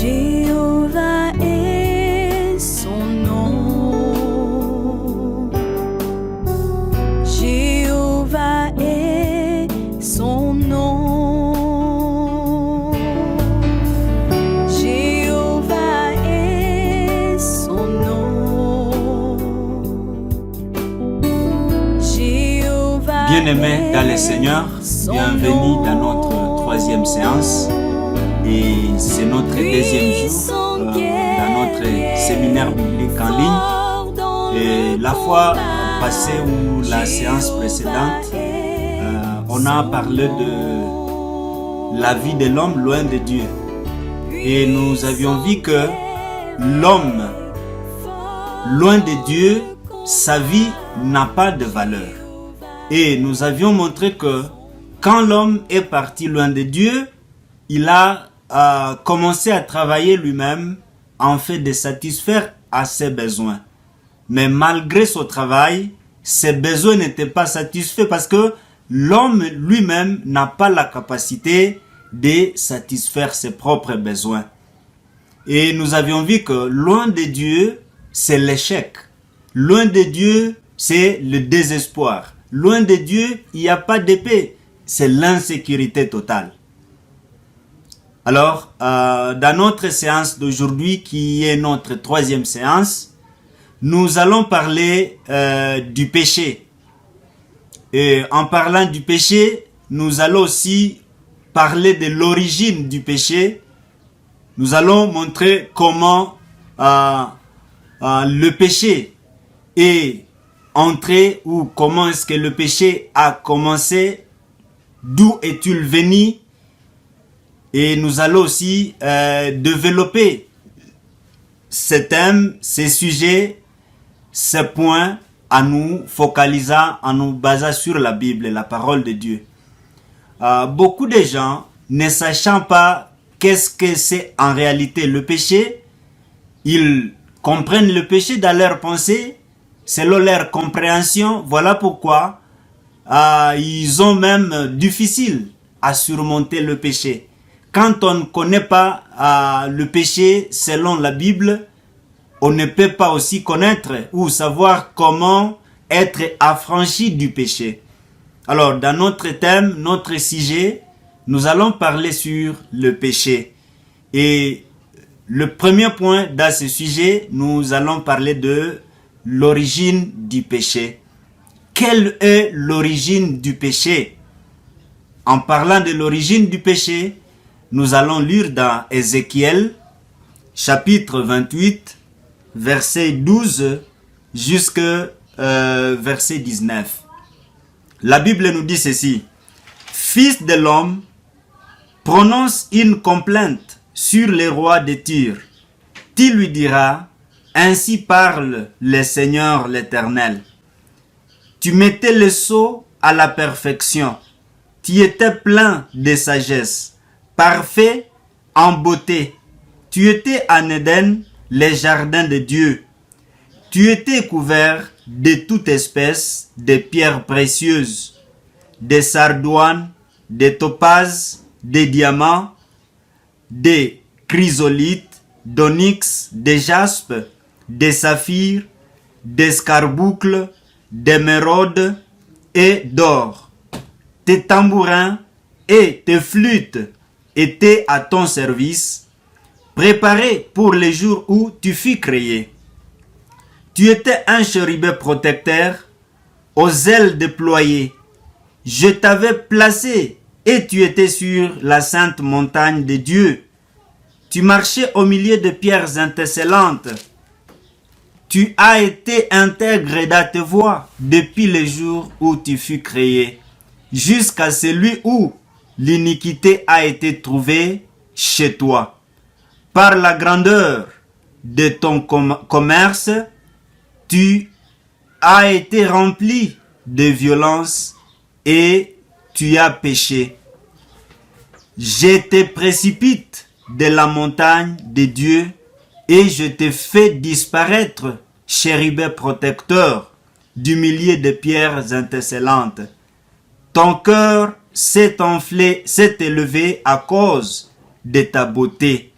Jéhovah est son nom. Jéhovah est son nom. Jéhovah est son nom. Jéhovah. Bien-aimés dans le Seigneur, bienvenue dans notre troisième séance. Et c'est notre deuxième jour dans notre séminaire biblique en ligne. Et la fois passée ou la séance précédente, on a parlé de la vie de l'homme loin de Dieu. Et nous avions vu que l'homme loin de Dieu, sa vie n'a pas de valeur. Et nous avions montré que quand l'homme est parti loin de Dieu, il a commencé à travailler lui-même en fait de satisfaire à ses besoins. Mais malgré son travail, ses besoins n'étaient pas satisfaits parce que l'homme lui-même n'a pas la capacité de satisfaire ses propres besoins. Et nous avions vu que loin de Dieu, c'est l'échec. Loin de Dieu, c'est le désespoir. Loin de Dieu, il n'y a pas de paix. C'est l'insécurité totale. Alors, dans notre séance d'aujourd'hui, qui est notre troisième séance, nous allons parler du péché. Et en parlant du péché, nous allons aussi parler de l'origine du péché. Nous allons montrer comment le péché est entré ou comment est-ce que le péché a commencé, d'où est-il venu. Et nous allons aussi développer ces thèmes, ces sujets, ces points en nous focalisant, en nous basant sur la Bible, la parole de Dieu. Beaucoup de gens, ne sachant pas qu'est-ce que c'est en réalité le péché, ils comprennent le péché dans leur pensée, selon leur compréhension. Voilà pourquoi ils ont même difficile à surmonter le péché. Quand on ne connaît pas le péché selon la Bible, on ne peut pas aussi connaître ou savoir comment être affranchi du péché. Alors, dans notre thème, notre sujet, nous allons parler sur le péché. Et le premier point dans ce sujet, nous allons parler de l'origine du péché. Quelle est l'origine du péché? En parlant de l'origine du péché, nous allons lire dans Ézéchiel, chapitre 28, verset 12 jusqu'à verset 19. La Bible nous dit ceci. « Fils de l'homme, prononce une complainte sur les rois de Tyr. Tu lui diras, ainsi parle le Seigneur l'Éternel. Tu mettais le sceau à la perfection. Tu étais plein de sagesse. Parfait en beauté. Tu étais en Éden, les jardins de Dieu. Tu étais couvert de toute espèce de pierres précieuses, de sardoines, de topazes, de diamants, de chrysolites, d'onyx, de jaspe, de saphir, d'escarboucles, d'émeraude et d'or. Tes tambourins et tes flûtes étaient à ton service, préparés pour le jour où tu fus créé. Tu étais un chérubin protecteur, aux ailes déployées. Je t'avais placé et tu étais sur la sainte montagne de Dieu. Tu marchais au milieu de pierres étincelantes. Tu as été intègre dans tes voies depuis le jour où tu fus créé, jusqu'à celui où l'iniquité a été trouvée chez toi. Par la grandeur de ton commerce, tu as été rempli de violence et tu as péché. Je te précipite de la montagne de Dieu et je te fais disparaître, chérubin protecteur, du milieu de pierres étincelantes. Ton cœur s'est enflé, s'est élevé à cause de ta beauté.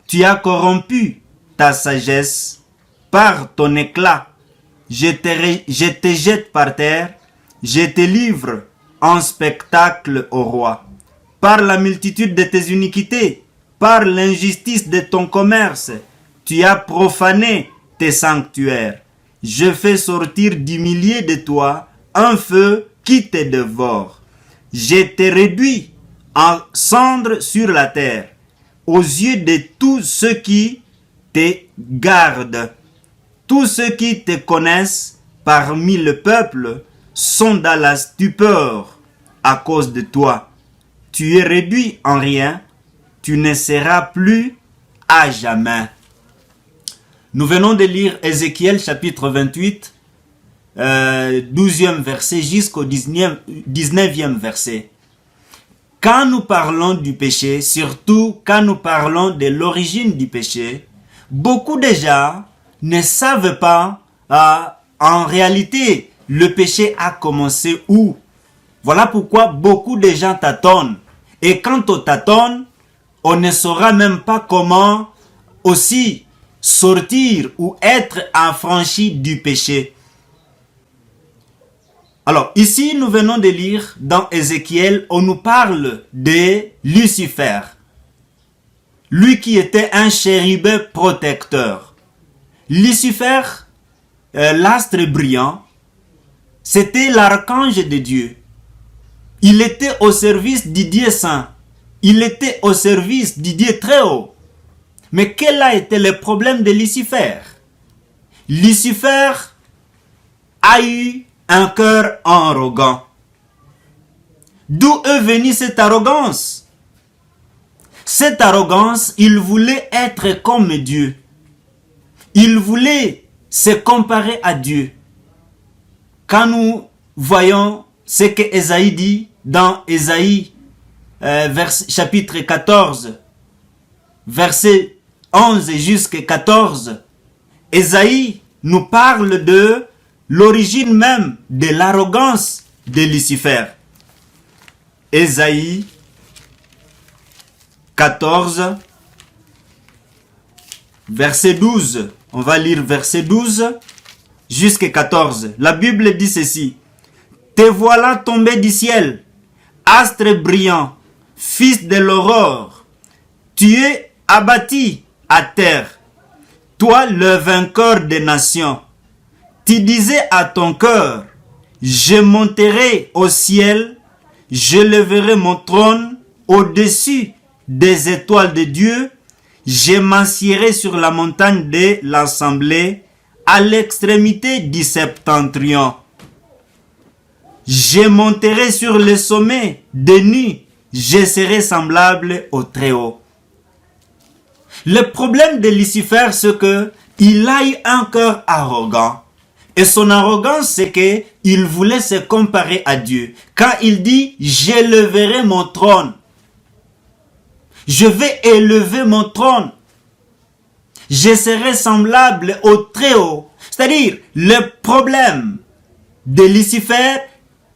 Tu as corrompu ta sagesse par ton éclat. Je te jette par terre, je te livre en spectacle au roi. Par la multitude de tes iniquités, par l'injustice de ton commerce, tu as profané tes sanctuaires. Je fais sortir du milieu de toi un feu qui te dévore. Je te réduis en cendres sur la terre, aux yeux de tous ceux qui te gardent. Tous ceux qui te connaissent parmi le peuple sont dans la stupeur à cause de toi. Tu es réduit en rien, tu ne seras plus à jamais. Nous venons de lire Ézéchiel chapitre 28, 12e verset jusqu'au 19e verset. Quand nous parlons du péché, surtout quand nous parlons de l'origine du péché, beaucoup de gens ne savent pas en réalité le péché a commencé où. Voilà pourquoi beaucoup de gens tâtonnent. Et quand on tâtonne, on ne saura même pas comment aussi sortir ou être affranchi du péché. Alors, ici, nous venons de lire dans Ézéchiel, on nous parle de Lucifer. Lui qui était un chérubin protecteur. Lucifer, l'astre brillant, c'était l'archange de Dieu. Il était au service du Dieu saint. Il était au service du Dieu très haut. Mais quel a été le problème de Lucifer? Lucifer a eu un cœur arrogant. D'où est venue cette arrogance? Cette arrogance, il voulait être comme Dieu. Il voulait se comparer à Dieu. Quand nous voyons ce que Ésaïe dit dans Ésaïe chapitre 14, verset 11 jusqu'à 14, Ésaïe nous parle de l'origine même de l'arrogance de Lucifer. Ésaïe 14, verset 12. On va lire verset 12 jusqu'à 14. La Bible dit ceci. Te voilà tombé du ciel, astre brillant, fils de l'aurore. Tu es abattu à terre, toi le vainqueur des nations. Tu disais à ton cœur, je monterai au ciel, je leverai mon trône au-dessus des étoiles de Dieu, je m'assierai sur la montagne de l'assemblée, à l'extrémité du septentrion. Je monterai sur le sommet des nuits, je serai semblable au Très-Haut. Le problème de Lucifer, c'est que il a eu un cœur arrogant. Et son arrogance, c'est qu'il voulait se comparer à Dieu. Quand il dit, je leverai mon trône. Je vais élever mon trône. Je serai semblable au Très-Haut. C'est-à-dire, le problème de Lucifer,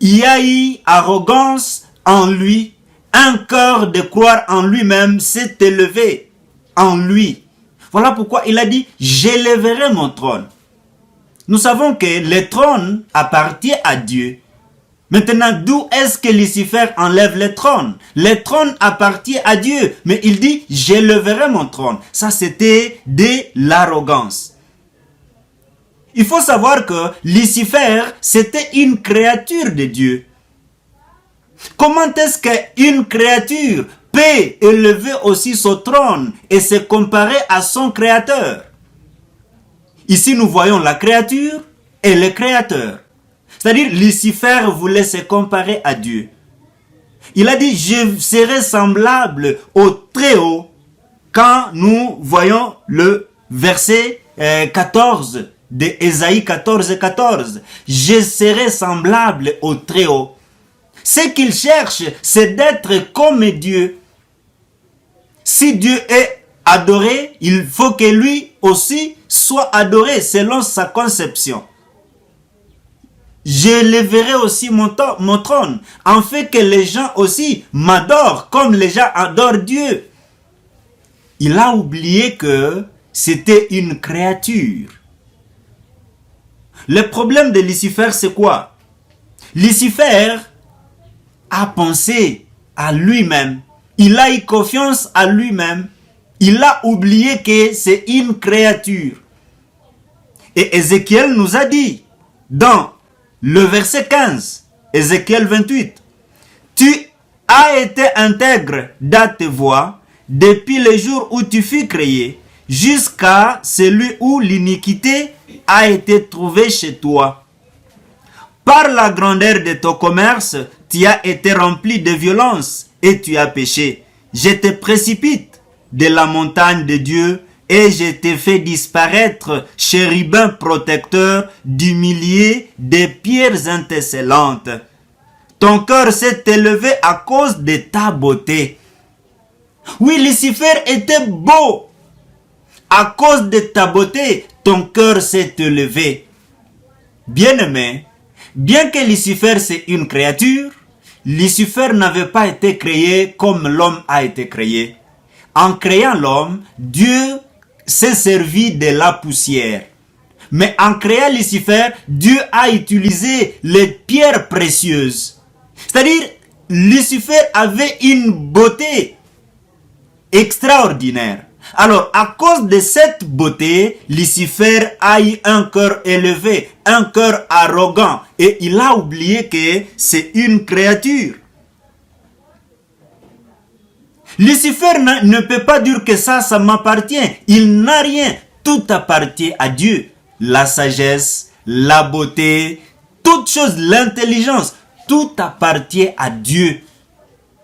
il y a eu arrogance en lui. Un cœur de croire en lui-même s'est élevé en lui. Voilà pourquoi il a dit, j'élèverai mon trône. Nous savons que le trône appartient à Dieu. Maintenant, d'où est-ce que Lucifer enlève le trône? Le trône appartient à Dieu, mais il dit, j'élèverai mon trône. Ça, c'était de l'arrogance. Il faut savoir que Lucifer, c'était une créature de Dieu. Comment est-ce qu'une créature peut élever aussi son trône et se comparer à son créateur? Ici, nous voyons la créature et le créateur. C'est-à-dire, Lucifer voulait se comparer à Dieu. Il a dit, je serai semblable au Très-Haut. Quand nous voyons le verset 14 de Ésaïe 14, 14. Je serai semblable au Très-Haut. Ce qu'il cherche, c'est d'être comme Dieu. Si Dieu est adoré, il faut que lui aussi soit adoré selon sa conception. J'élèverai aussi mon trône, en fait que les gens aussi m'adorent comme les gens adorent Dieu. il a oublié que c'était une créature. Le problème de Lucifer, c'est quoi? Lucifer a pensé à lui-même. Il a eu confiance à lui-même. Il a oublié que c'est une créature. Et Ézéchiel nous a dit, dans le verset 15, Ézéchiel 28, « Tu as été intègre dans tes voies depuis le jour où tu fus créé, jusqu'à celui où l'iniquité a été trouvée chez toi. Par la grandeur de ton commerce, tu as été rempli de violence et tu as péché. Je te précipite de la montagne de Dieu et je t'ai fait disparaître, chérubin protecteur, du milieu des pierres intercellantes. Ton cœur s'est élevé à cause de ta beauté. » Oui, Lucifer était beau. À cause de ta beauté, ton cœur s'est élevé. Bien-aimé, bien que Lucifer c'est une créature, Lucifer n'avait pas été créé comme l'homme a été créé. En créant l'homme, Dieu s'est servi de la poussière. Mais en créant Lucifer, Dieu a utilisé les pierres précieuses. C'est-à-dire, Lucifer avait une beauté extraordinaire. Alors, à cause de cette beauté, Lucifer a eu un cœur élevé, un cœur arrogant, et il a oublié que c'est une créature. Lucifer ne peut pas dire que ça m'appartient. Il n'a rien. Tout appartient à Dieu. La sagesse, la beauté, toute chose, l'intelligence, tout appartient à Dieu.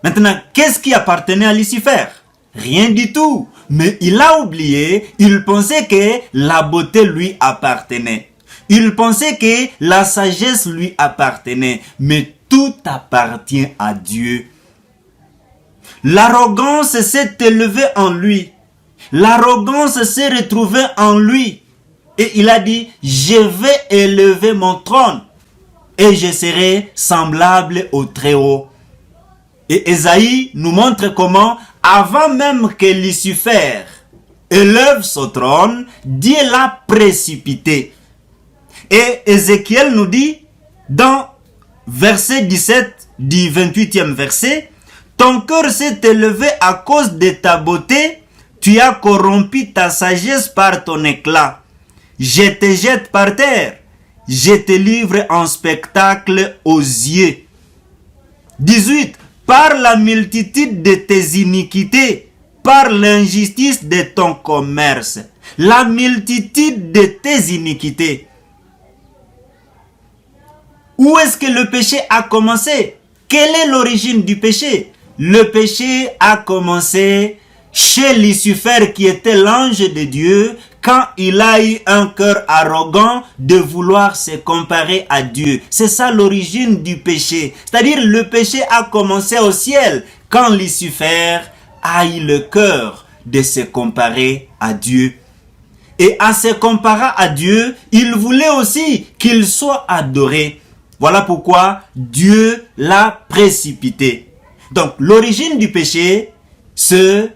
Maintenant, qu'est-ce qui appartenait à Lucifer? Rien du tout. Mais il a oublié, il pensait que la beauté lui appartenait. Il pensait que la sagesse lui appartenait. Mais tout appartient à Dieu. L'arrogance s'est élevée en lui. L'arrogance s'est retrouvée en lui. Et il a dit, je vais élever mon trône et je serai semblable au Très-Haut. Et Ésaïe nous montre comment, avant même que Lucifer élève son trône, Dieu l'a précipité. Et Ézéchiel nous dit, dans verset 17 du 28e verset, « Ton cœur s'est élevé à cause de ta beauté, tu as corrompu ta sagesse par ton éclat. Je te jette par terre, je te livre en spectacle aux yeux. » 18. Par la multitude de tes iniquités, par l'injustice de ton commerce. La multitude de tes iniquités. Où est-ce que le péché a commencé? Quelle est l'origine du péché? Le péché a commencé chez Lucifer qui était l'ange de Dieu quand il a eu un cœur arrogant de vouloir se comparer à Dieu. C'est ça l'origine du péché. C'est-à-dire le péché a commencé au ciel quand Lucifer a eu le cœur de se comparer à Dieu. Et en se comparant à Dieu, il voulait aussi qu'il soit adoré. Voilà pourquoi Dieu l'a précipité. Donc l'origine du péché, c'est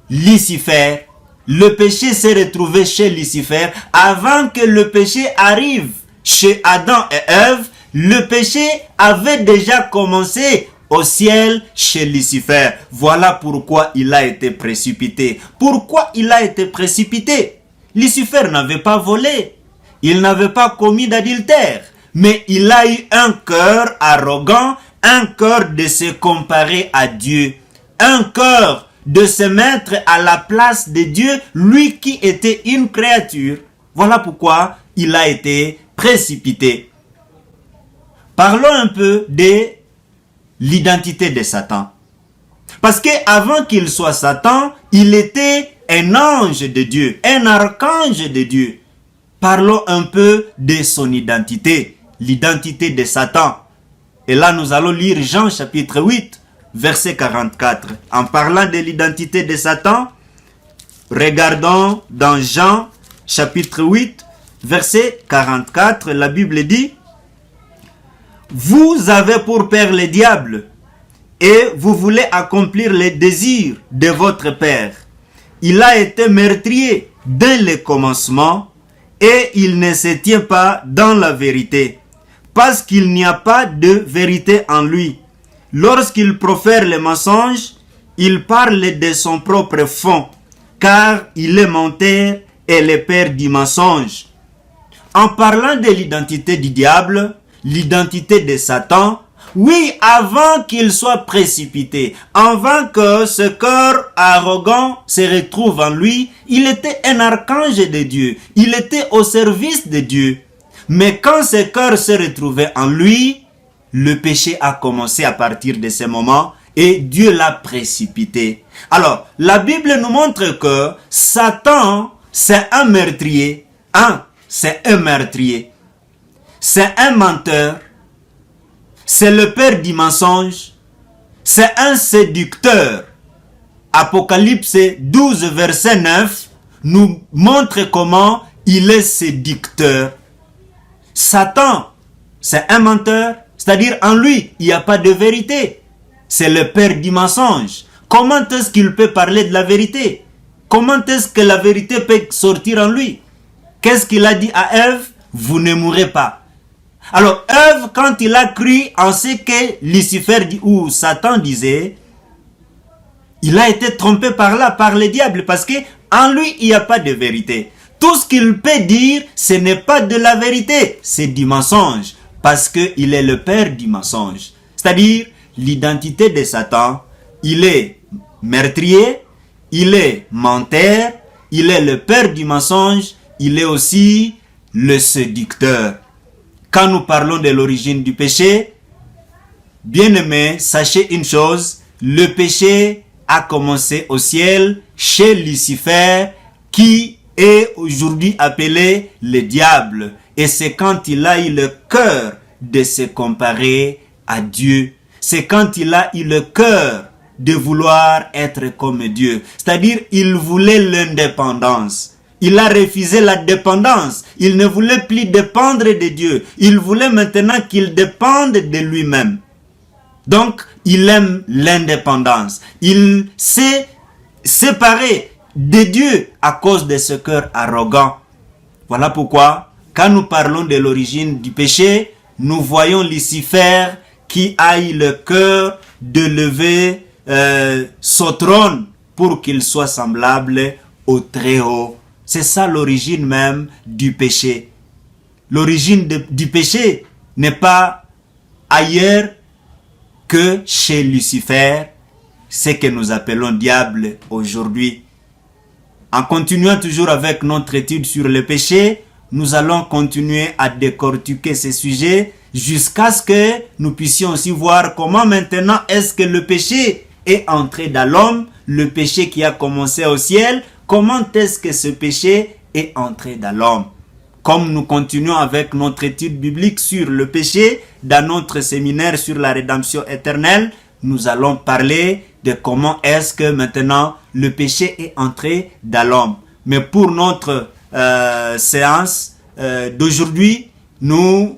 Lucifer. Le péché s'est retrouvé chez Lucifer. Avant que le péché arrive chez Adam et Ève, le péché avait déjà commencé au ciel chez Lucifer. Voilà pourquoi il a été précipité. Pourquoi il a été précipité? Lucifer n'avait pas volé. Il n'avait pas commis d'adultère. Mais il a eu un cœur arrogant, un cœur de se comparer à Dieu, un cœur de se mettre à la place de Dieu, lui qui était une créature. Voilà pourquoi il a été précipité. Parlons un peu de l'identité de Satan. Parce que avant qu'il soit Satan, il était un ange de Dieu, un archange de Dieu. Parlons un peu de son identité, l'identité de Satan. Et là, nous allons lire Jean chapitre 8, verset 44. En parlant de l'identité de Satan, regardons dans Jean chapitre 8, verset 44, la Bible dit, « Vous avez pour père le diable, et vous voulez accomplir les désirs de votre père. il a été meurtrier dès le commencement et il ne se tient pas dans la vérité, parce qu'il n'y a pas de vérité en lui. Lorsqu'il profère le mensonge, il parle de son propre fond, car il est menteur et le père du mensonge. En parlant de l'identité du diable, l'identité de Satan, oui, avant qu'il soit précipité, avant que ce cœur arrogant se retrouve en lui, il était un archange de Dieu, il était au service de Dieu. Mais quand ce cœur se retrouvait en lui, le péché a commencé à partir de ce moment et Dieu l'a précipité. Alors, la Bible nous montre que Satan, c'est un meurtrier. C'est un meurtrier. C'est un menteur. C'est le père du mensonge. C'est un séducteur. Apocalypse 12, verset 9 nous montre comment il est séducteur. Satan, c'est un menteur. C'est-à-dire en lui, il n'y a pas de vérité. C'est le père du mensonge. Comment est-ce qu'il peut parler de la vérité? Comment est-ce que la vérité peut sortir en lui? Qu'est-ce qu'il a dit à Ève? Vous ne mourrez pas. Alors Ève, quand il a cru en ce que Lucifer ou Satan disait, il a été trompé par le diable, parce que en lui, il n'y a pas de vérité. Tout ce qu'il peut dire, ce n'est pas de la vérité, c'est du mensonge, parce qu'il est le père du mensonge. C'est-à-dire, l'identité de Satan, il est meurtrier, il est menteur, il est le père du mensonge, il est aussi le séducteur. Quand nous parlons de l'origine du péché, bien-aimés, sachez une chose, le péché a commencé au ciel chez Lucifer, qui est aujourd'hui appelé le diable. Et c'est quand il a eu le cœur de se comparer à Dieu. C'est quand il a eu le cœur de vouloir être comme Dieu. C'est-à-dire, il voulait l'indépendance. Il a refusé la dépendance. Il ne voulait plus dépendre de Dieu. Il voulait maintenant qu'il dépende de lui-même. Donc, il aime l'indépendance. Il s'est séparé de Dieu à cause de ce cœur arrogant. Voilà pourquoi, quand nous parlons de l'origine du péché, nous voyons Lucifer qui a eu le cœur de lever son trône pour qu'il soit semblable au Très-Haut. C'est ça l'origine même du péché. L'origine du péché n'est pas ailleurs que chez Lucifer, ce que nous appelons diable aujourd'hui. En continuant toujours avec notre étude sur le péché, nous allons continuer à décortiquer ce sujet jusqu'à ce que nous puissions aussi voir comment maintenant est-ce que le péché est entré dans l'homme, le péché qui a commencé au ciel. Comment est-ce que ce péché est entré dans l'homme? Comme nous continuons avec notre étude biblique sur le péché, dans notre séminaire sur la rédemption éternelle, nous allons parler de comment est-ce que maintenant le péché est entré dans l'homme. Mais pour notre séance d'aujourd'hui, nous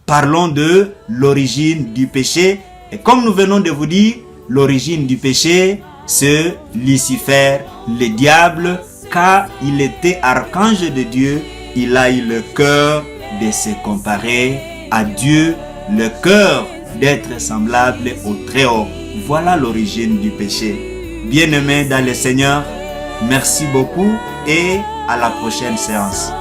parlons de l'origine du péché. Et comme nous venons de vous dire, l'origine du péché, c'est Lucifer, le diable, car il était archange de Dieu, il a eu le cœur de se comparer à Dieu, le cœur d'être semblable au Très-Haut. Voilà l'origine du péché. Bien-aimés dans le Seigneur, merci beaucoup et à la prochaine séance.